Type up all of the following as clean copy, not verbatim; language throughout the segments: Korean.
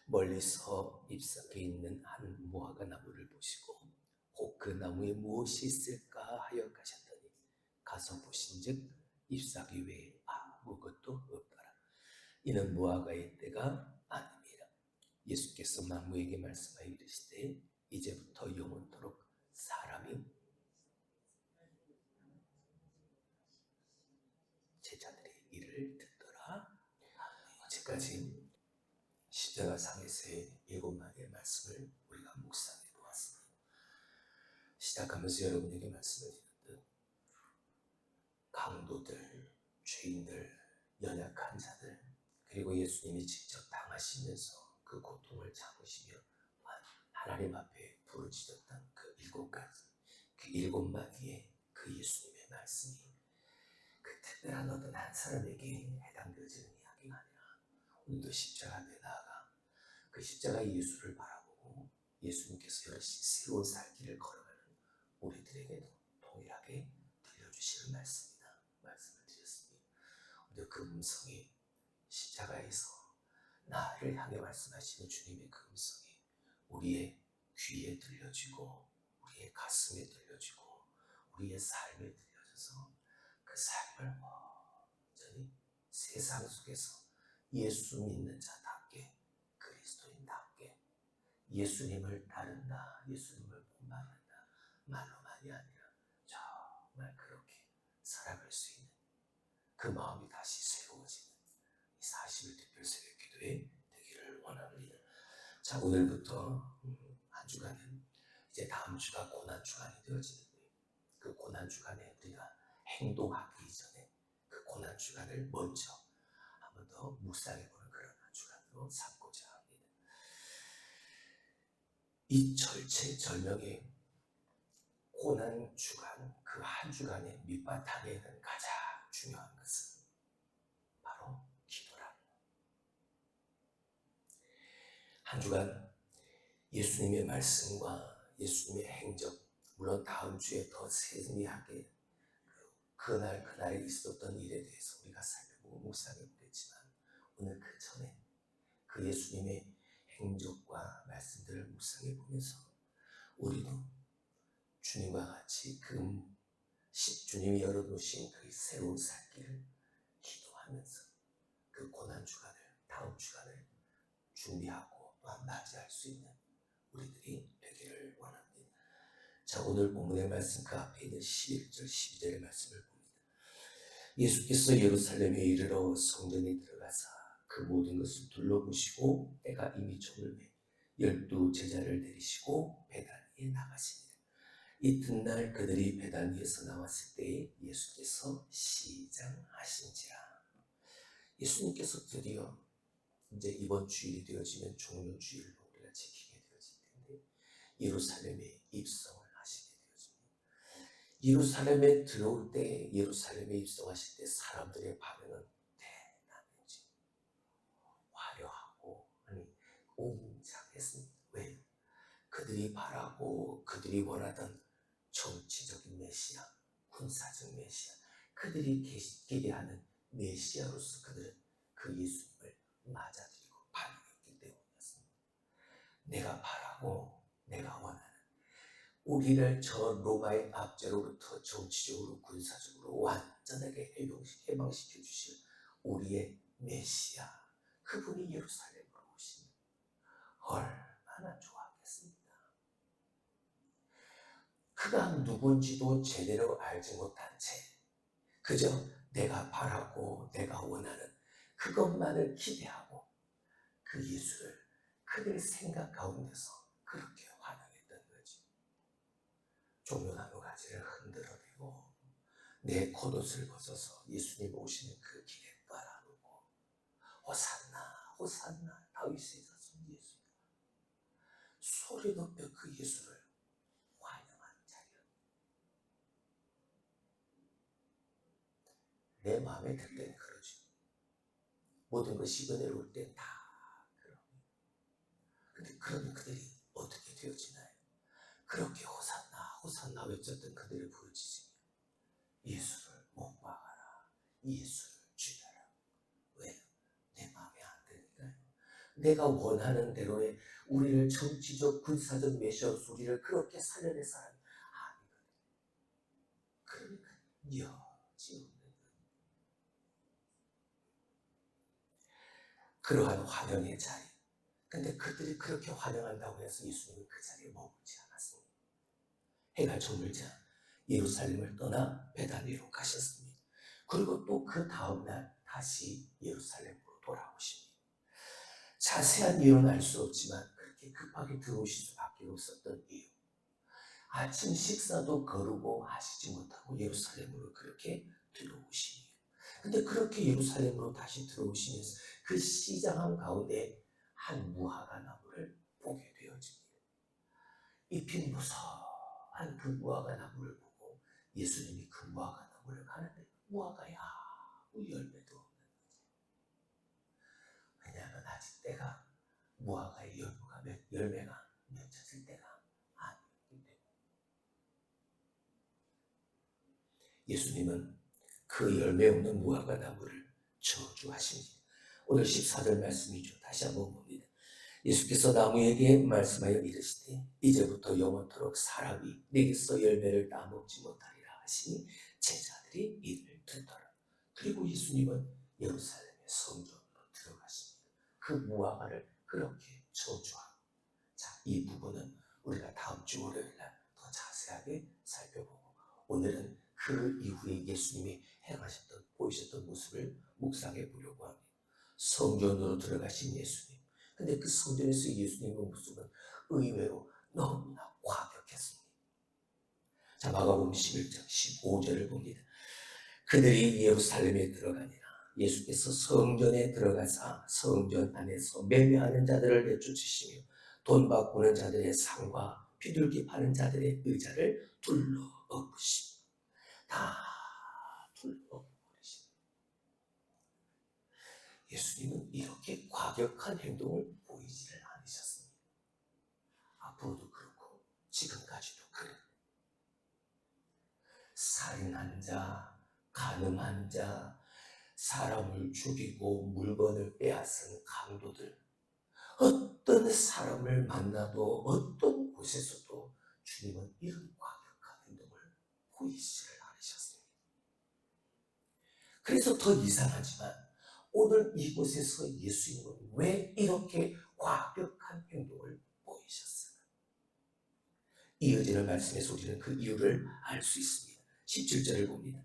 멀리서 잎사귀에 있는 한 무화과 나무를 보시고 혹 그 나무에 무엇이 있을까 하여 가셨더니 가서 보신즉 잎사귀 외에 아무것도 없더라. 이는 무화과의 때가 아닙니다. 예수께서 나무에게 말씀하여 이르시되 이제부터 영원토록 사람이 제자들의 일을 듣더라. 어제까지 십자가상에서의 7마디의 말씀을 우리가 묵상해 보았습니다. 시작하면서 여러분에게 말씀을 드렸듯 강도들, 죄인들, 연약한 자들, 그리고 예수님이 직접 당하시면서 그 고통을 참으시며 하나님 앞에 부르짖었던 그 7가지, 그 7마디의 그 예수님의 말씀이 그 특별한 어떤 한 사람에게 해당되어지는 이야기가 아니라 오늘도 십자가 앞에 나아가 그 십자가의 예수를 바라보고 예수님께서 새로운 살 길을 걸어가는 우리들에게도 동일하게 들려주시는 말씀을 드렸습니다. 오늘 그 음성이 십자가에서 나를 향해 말씀하시는 주님의 그 음성이 우리의 귀에 들려지고 우리의 가슴에 들려지고 우리의 삶에 들려져서 그 삶을 완전히 세상 속에서 예수 믿는 자답게 그리스도인답게 예수님을 따른다, 예수님을 본받는다 말로만이 아니라 정말 그렇게 살아갈 수 있는 그 마음이 다시 새로워지는 이 40일 특별 새벽 기도에 되기를 원합니다. 자, 오늘부터 한 주간은 이제 다음 주가 고난 주간이 되어지는데 그 고난 주간에 우리가 행동하기 이전에 그 고난 주간을 먼저 한 번 더 묵상해보는 그런 한 주간으로 삼고자 합니다. 이 절체절명의 고난 주간, 그 한 주간의 밑바탕에는 가장 중요한 것은 바로 기도랍니다. 한 주간 예수님의 말씀과 예수님의 행적, 물론 다음 주에 더 세밀하게 그날에 있었던 일에 대해서 우리가 살펴보고 묵상해 보겠지만 오늘 그 전에 그 예수님의 행적과 말씀들을 묵상해 보면서 우리도 주님과 같이 주님이 열어놓으신 그 새로운 살 길을 기도하면서 그 고난 주간을, 다음 주간을 준비하고 또한 맞이할 수 있는 우리들이 되기를 원합니다. 자, 오늘 본문의 말씀 그 앞에 있는 11절, 12절의 말씀을 봅니다. 예수께서 예루살렘에 이르러 성전에 들어가사 그 모든 것을 둘러보시고 때가 이미 저물매 12 제자를 내리시고 베다니에 나가시니라. 이튿날 그들이 베다니에서 나왔을 때에 예수께서 시장하신지라. 예수님께서 드디어 이제 이번 주일이 되어지면 종료주일로 우리가 지키게 되어질 텐데 예루살렘에 입성을 하시게 되어집니다. 예루살렘에 들어올 때, 예루살렘에 입성하실 때 사람들의 반응은 대단했지. 화려하고 웅장했습니다. 왜요? 그들이 바라고 그들이 원하던 정치적인 메시아, 군사적 메시아, 그들이 기대하는 메시아로서 그들은 그 예수님을 맞아들이고 반응했기 때문이었습니다. 내가 바라고 내가 원하는 우리를 저 로마의 압제로부터 정치적으로 군사적으로 완전하게 해방시켜 주실 우리의 메시아, 그분이 예루살렘으로 오시니 얼마나 좋았겠습니까? 그가 누군지도 제대로 알지 못한 채 그저 내가 바라고 내가 원하는 그것만을 기대하고 그 예수를 그들 생각 가운데서 그렇게 환영했던 거지. 종려나무 가지를 흔들어대고 내 겉옷을 벗어서 예수님 오시는 그 길에 깔아놓고 호산나 호산나 다윗의 자손 예수 소리 높여 그 예수를 환영한 자리였다. 내 마음에 들 때는 그러죠. 모든 것이 은혜로울 때 다 그럽니다. 근데 그런 그들이 어떻게 되어지나요? 그렇게 호산나 호산나 외쳤던 그들의 부르짖음이 예수를 못 박아라, 예수를 죽여라. 왜? 내 마음에 안 드니까요. 내가 원하는 대로의 우리를 정치적, 군사적 메시아로서 우리를 그렇게 살려낼 사람이 아니거든. 그러니까 여지 없는 그러한 환영의 자리. 근데 그들이 그렇게 환영한다고 해서 예수님은 그 자리에 머물지 않았습니다. 해가 저물자 예루살렘을 떠나 베다니로 가셨습니다. 그리고 또 그 다음날 다시 예루살렘으로 돌아오십니다. 자세한 이유는 알 수 없지만 그렇게 급하게 들어오실 수밖에 없었던 이유. 아침 식사도 거르고 하시지 못하고 예루살렘으로 그렇게 들어오십니다. 근데 그렇게 예루살렘으로 다시 들어오시면서 그 시장함 가운데 한 무화과 나무를 보게 되어집니다. 잎이 무성한 그 무화과 나무를 보고 예수님이 그 무화과 나무를 가는데 무화과야 열매도 없는 거죠. 왜냐하면 아직 때가 무화과의 열매가 맺혀질 때가 아니기 때문에. 예수님은 그 열매 없는 무화과 나무를 저주하십니다. 오늘 14절 말씀이죠. 다시 한번 봅니다. 예수께서 나무에게 말씀하여 이르시되 이제부터 영원토록 사람이 내게서 열매를 따먹지 못하리라 하시니 제자들이 이를 듣더라. 그리고 예수님은 예루살렘의 성전으로 들어가십니다. 그 무화과를 그렇게 저주하고, 자, 이 부분은 우리가 다음 주 월요일날 더 자세하게 살펴보고, 오늘은 그 이후에 예수님이 행하셨던, 보이셨던 모습을 묵상해 보려고 합니다. 성전으로 들어가신 예수님. 근데 그 성전에서 예수님의 모습은 의외로 너무나 과격했습니다. 자, 마가복음 11장 15절을 봅니다. 그들이 예루살렘에 들어가니라. 예수께서 성전에 들어가사 성전 안에서 매매하는 자들을 내쫓으시며 돈 바꾸는 자들의 상과 비둘기 파는 자들의 의자를 둘러엎으십니다. 다 둘러버리십니다. 예수님은 이렇게 과격한 행동을 보이지를 않으셨습니다. 앞으로도 그렇고 지금까지도 그래요. 살인한 자, 간음한 자, 사람을 죽이고 물건을 빼앗은 강도들, 어떤 사람을 만나도 어떤 곳에서도 주님은 이런 과격한 행동을 보이지를 않으셨습니다. 그래서 더 이상하지만 오늘 이곳에서 예수님은 왜 이렇게 과격한 행동을 보이셨을까? 이어지는 말씀에서 우리는 그 이유를 알 수 있습니다. 17절을 봅니다.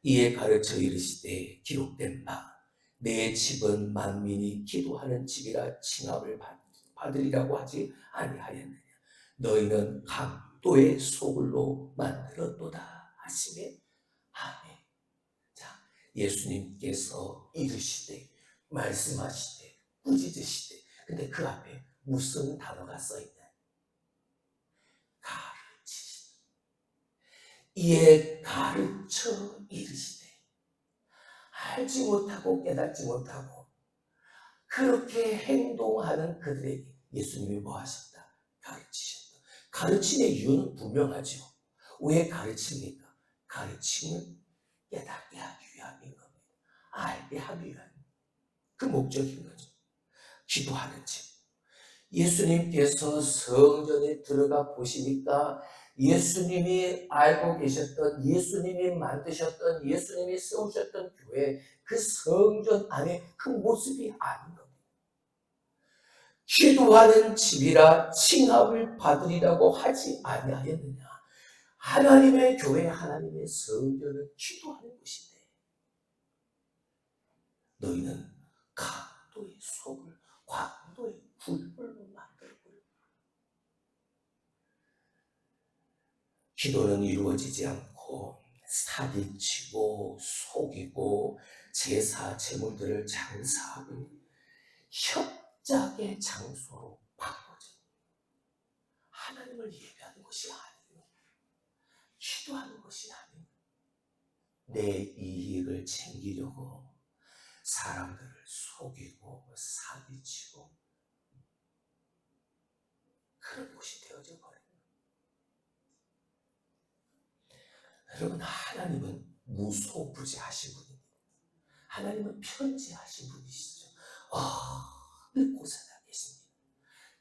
이에 가르쳐 이르시되 기록된 바 내 집은 만민이 기도하는 집이라 칭함을 받으리라고 하지 아니하였느냐. 너희는 강도의 소굴로 만들었도다 하시매 아멘. 자, 예수님께서 이르시되 말씀하시되 꾸짖으시되, 근데 그 앞에 무슨 단어가 써있냐? 가르치시다. 이에 가르쳐 이르시되, 알지 못하고 깨닫지 못하고 그렇게 행동하는 그들에게 예수님이 뭐 하셨다? 가르치셨다. 가르침의 이유는 분명하죠. 왜 가르칩니까? 가르침은 깨닫게 하기 위함인 겁니다. 알게 하기 위함. 그 목적인 거죠. 기도하는 집. 예수님께서 성전에 들어가 보시니까 예수님이 알고 계셨던, 예수님이 만드셨던, 예수님이 세우셨던 교회, 그 성전 안에 그 모습이 아닌 겁니다. 기도하는 집이라 칭함을 받으리라고 하지 아니하였느냐. 하나님의 교회, 하나님의 성전은 기도하는 곳인데 너희는 강도의 속을 광도의 굴물로 만들고, 기도는 이루어지지 않고 사기치고 속이고 제사 제물들을 장사하고 협작의 장소로 바꿔져 하나님을 예배하는 것이 아니에요. 기도하는 것이 아니에요. 내 이익을 챙기려고 사람들을 속이고 사기치고 그런 곳이 되어져 버려요. 여러분, 하나님은 무소부지하신 분입니다. 하나님은 편지하신 분이시죠. 어느 곳에나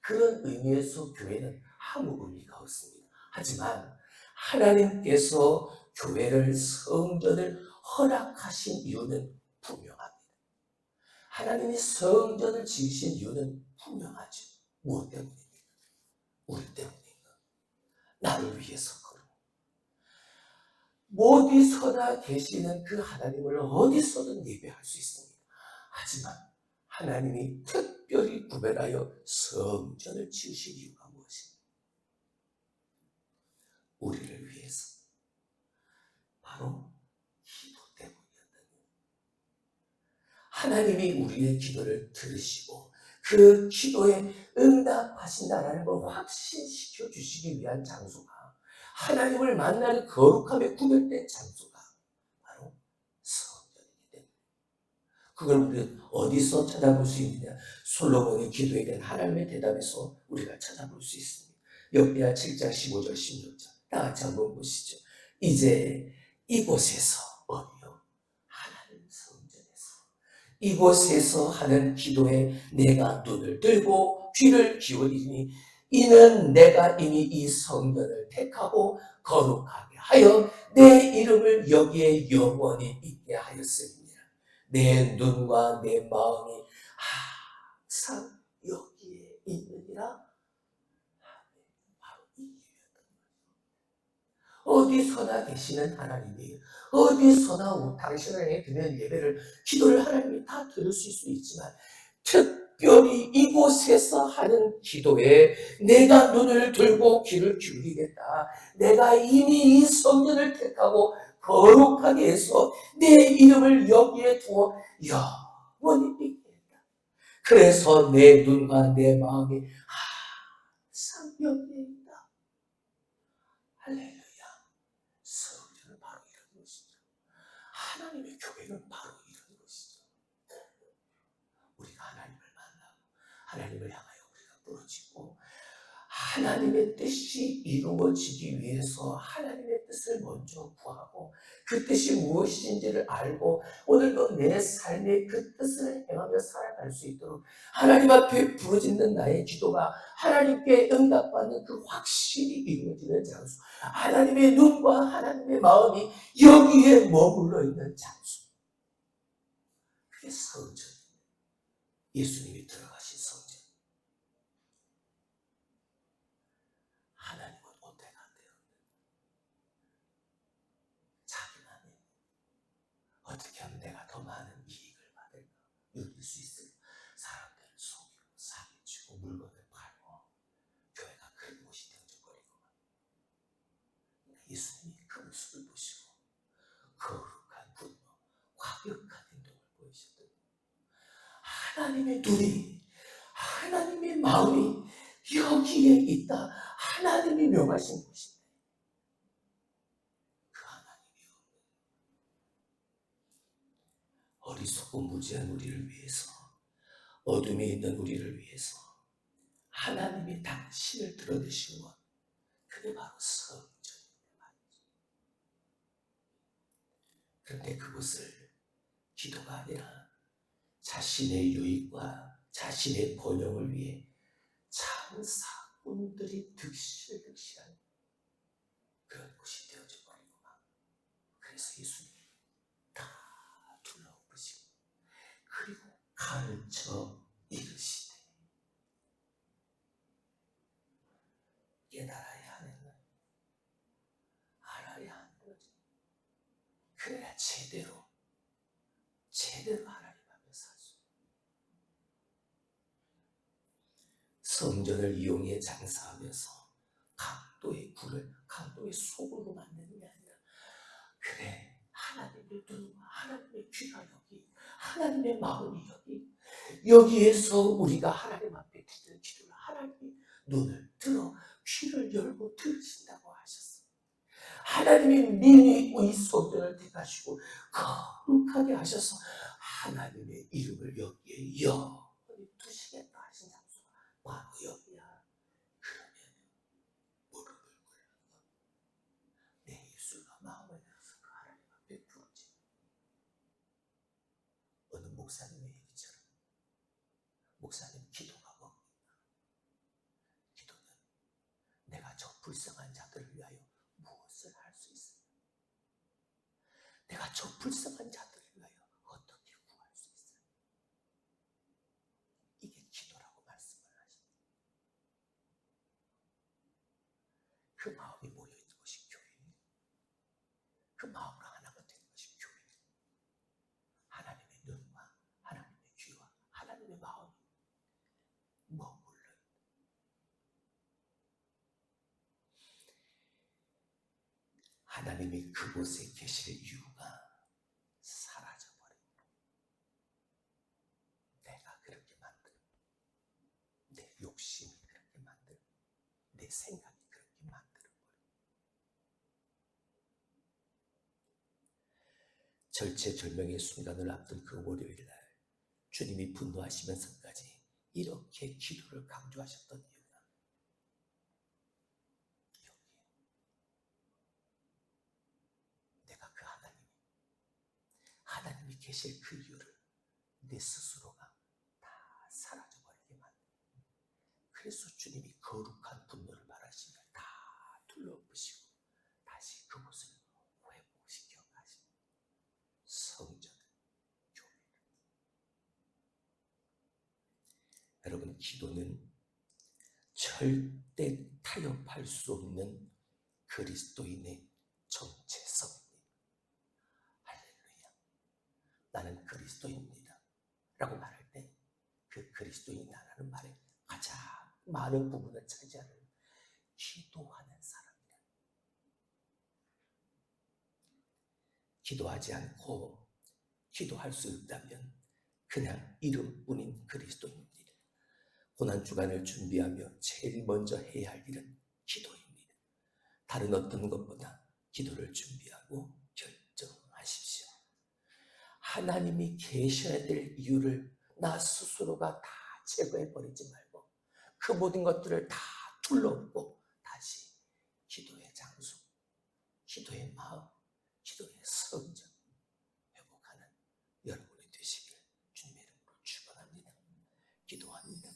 그런 의미에서 교회는 아무 의미가 없습니다. 하지만 하나님께서 교회를, 성전을 허락하신 이유는 분명합니다. 하나님이 성전을 지으신 이유는 분명하죠. 무엇 때문입니까? 우리 때문입니다. 나를 위해서. 어디서나 계시는 그 하나님을 어디서든 예배할 수 있습니다. 하지만 하나님이 특별히 구별하여 성전을 지으신 이유가 무엇입니까? 우리를 위해서. 바로 기도 때문이었다는 거예요. 하나님이 우리의 기도를 들으시고 그 기도에 응답하신다라는 걸 확신시켜 주시기 위한 장소가, 하나님을 만나는 거룩함에 구별된 장소가 바로 성전이기 때문에, 그걸 우리는 어디서 찾아볼 수 있느냐? 솔로몬의 기도에 대한 하나님의 대답에서 우리가 찾아볼 수 있습니다. 역대하 7장 15절 16절 다 같이 한번 보시죠. 이제 이곳에서, 어디요? 하나님 성전에서, 이곳에서 하는 기도에 내가 눈을 들고 귀를 기울이니 이는 내가 이미 이 성전을 택하고 거룩하게 하여 내 이름을 여기에 영원히 있게 하였습니다. 내 눈과 내 마음이 항상 여기에 있느니라. 바로 이 어디서나 계시는 하나님이, 어디서나 당신을 향해 드리는 예배를, 기도를 하나님이 다 들으실 수 있지만 특별히 이곳에서 하는 기도에 내가 눈을 들고 귀를 기울이겠다. 내가 이미 이 성전을 택하고 거룩하게 해서 내 이름을 여기에 두어 영원히 있겠다. 그래서 내 눈과 내 마음이 항상 여기에 있다. 할렐루야. 성전은 바로 이런 것이죠. 하나님의 교회는 바로 이런 것이죠. 우리가 하나님을 만나고 하나님을 향하여 우리가 부르짖고 하나님의 뜻이 이루어지기 위해서 하나님의 뜻을 먼저 구하고 그 뜻이 무엇인지를 알고 오늘도 내 삶의 그 뜻을 행하며 살아갈 수 있도록 하나님 앞에 부르짖는 나의 기도가 하나님께 응답받는 그 확신이 이루어지는 장소, 하나님의 눈과 하나님의 마음이 여기에 머물러 있는 장소, 그게 성전, 예수님이 들어가신 성전. 하나님은 어때가 안 돼요? 자기만이 어떻게 하면 내가 더 많은 이익을 받을까? 누릴 수 있을까? 사람들을 속이고 사기치고 물건을 팔고 교회가 큰 곳이 되어버리고, 예수님이 그 모습을 보시고 거룩한 분노, 과격한 행동을 보이셨던 하나님의 눈이, 하나님의 마음이 여기에 있다. 하나님이 명하신 것인데 그 하나님이 어리석고 무지한 우리를 위해서, 어둠에 있는 우리를 위해서 하나님이 당신을 드러내신 것, 그게 바로 성전입니다. 그런데 그것을 기도가 아니라 자신의 유익과 자신의 번영을 위해 장사꾼들이 득실득실한 그런 곳이 되어져 버리구나. 그래서 예수님이 다 둘러보시고 그리고 가르쳐 이르시되, 깨달아야 하는 것, 알아야 하는 거지. 그래야 제대로 하나님 앞에 살 수 있는, 성전을 이용해 장사하면서 강도의 굴을 강도의 속으로 만드는 게 아니라, 그래, 하나님의 눈과 하나님의 귀가 여기, 하나님의 마음이 여기에서 우리가 하나님 앞에 드리는 기도를 하나님이 눈을 들어 귀를 열고 들으신다고 하셨어요. 하나님이 미리 이 성전을 택하시고 거룩하게 하셔서 하나님의 이름을 여기에 영원히 두시겠다 하신 장소가 바로 여기야. 그러면 무릎을 꿇는 것, 내 입술과 마음을 열어서 그 하나님 앞에 부르짖는, 어느 목사님의 얘기처럼, 목사님 기도가 뭡니까? 불쌍한 자들을 위하여 무엇을 할 수 있어요? 내가 저 불쌍한 자들을 위하여 어떻게 구할 수 있어요? 이게 기도라고 말씀을 하십니다. 그 마음이 모여있는 것이 교회예요. 그 마음으로 하나가 되는 것이 교회예요. 하나님의 눈과 하나님의 귀와 하나님의 마음이 머물러 하나님이 그곳에 계실 이유가 사라져버립니다. 내가 그렇게 만들어, 내 욕심이 그렇게 만들어, 내 생각이 그렇게 만들어버려. 절체절명의 순간을 앞둔 그 월요일 날 주님이 분노하시면서까지 이렇게 기도를 강조하셨던 이유가 내가 그 하나님이 계실 그 이유를 내 스스로가 다 사라져버리게 만듭니다. 그래서 주님이 거룩한 분노를 바라시며 다 둘러보시고 다시 그곳을 회복시켜 가십니다. 성전을, 교회를. 여러분, 기도는 절대 타협할 수 없는 그리스도인의 정체성입니다. 할렐루야. 나는 그리스도인입니다 라고 말할 때 그 그리스도인이라는 말에 가장 많은 부분을 차지하는 기도하는 사람이다. 기도하지 않고 기도할 수 없다면 그냥 이름뿐인 그리스도인입니다. 고난주간을 준비하며 제일 먼저 해야 할 일은 기도입니다. 다른 어떤 것보다 기도를 준비하고 결정하십시오. 하나님이 계셔야 될 이유를 나 스스로가 다 제거해버리지 말고 그 모든 것들을 다 둘러엎고 다시 기도의 장소, 기도의 마음, 기도의 성전 회복하는 여러분이 되시길 주님의 이름으로 축원합니다. 기도합니다.